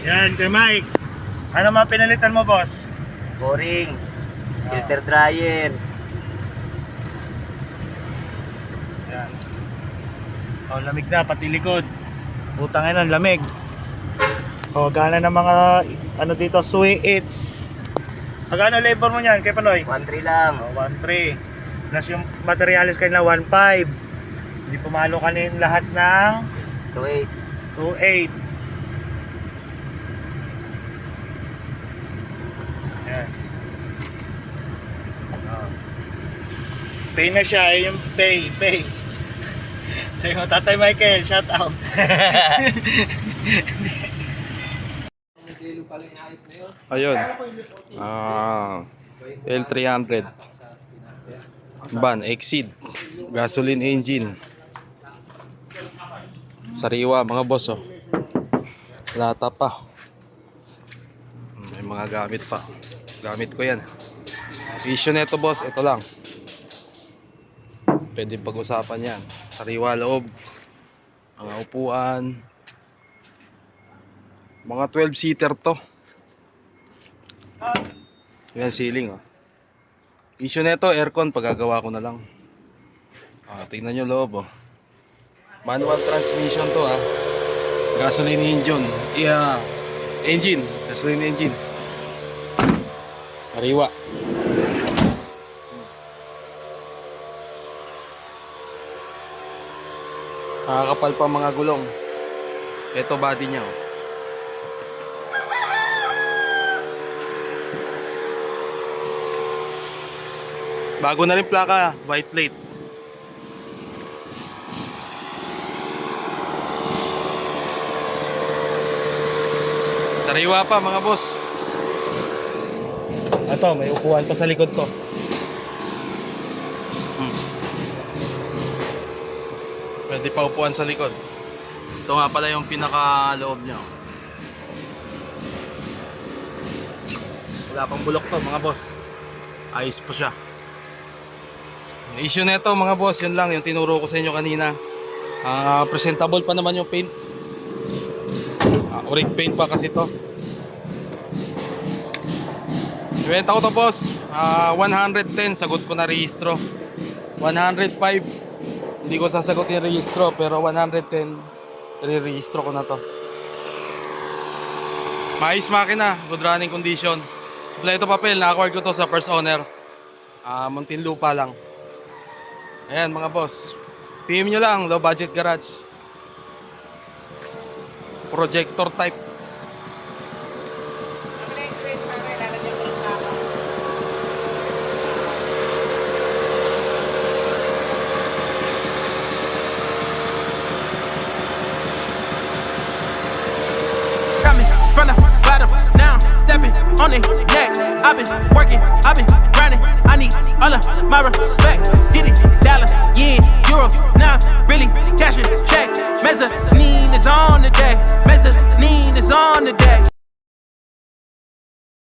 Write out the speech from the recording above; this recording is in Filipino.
Yan, kay Mike. Ano mga pinalitan mo, boss? Boring, filter dryer. Yan. Oh, lamig na, pati likod. Putang ina, lamig. Oh, gana ng mga, ano dito, suiits. Magkano labor mo niyan, kay Panoy? 1.3 lang. Oh, 1.3. Plus yung materialis kanina, 1.5. Hindi pumalo kanin lahat ng 2.8. 2.8. Yan. Oh. Pay na siya, yung pay. Sa'yo, Tatay Michael, shout out. Ayun. L300. Van, Exceed. Gasoline engine. Sariwa, mga boss, oh. Lata pa. May mga gamit pa. Gamit ko yan. Issue neto, boss, ito lang. Pwede pag-usapan yan. Sariwa loob. Mga upuan. Mga 12-seater to. Yan, ceiling, oh. Issue neto, aircon, pagagawa ko na lang. Tingnan nyo loob, oh. Manual transmission to, ah. Gasoline engine. Engine. Gasoline engine. Sariwa. Nakakapal pa mga gulong. Ito body niya, oh. Bago na rin plaka, white plate. Sariwa pa mga boss. Ito, may upuan pa sa likod to. Pwede pa upuan sa likod. Ito nga pala yung pinaka-loob niya. Wala pang bulok to mga boss. Ayos pa siya. Ang issue nito mga boss, yun lang yung tinuro ko sa inyo kanina. Presentable pa naman yung paint. Oric paint pa kasi to. Ibenta ko to boss, 110, sagot ko na rehistro. 105, hindi ko sasagot yung rehistro, pero 110, re-rehistro ko na to. Maayos makina, good running condition. Kompleto papel, na-acquire ko to sa first owner. Muntinlupa lang. Ayan mga boss, PM nyo lang, low budget garage. Projector type. Got me from the bottom, now stepping on it neck. I've been working, I've been grinding. I need all of my respect. Get it, dollars, yeah, euros. Now really cashing check. Mezzanine is on the deck. Mezzanine is on the deck.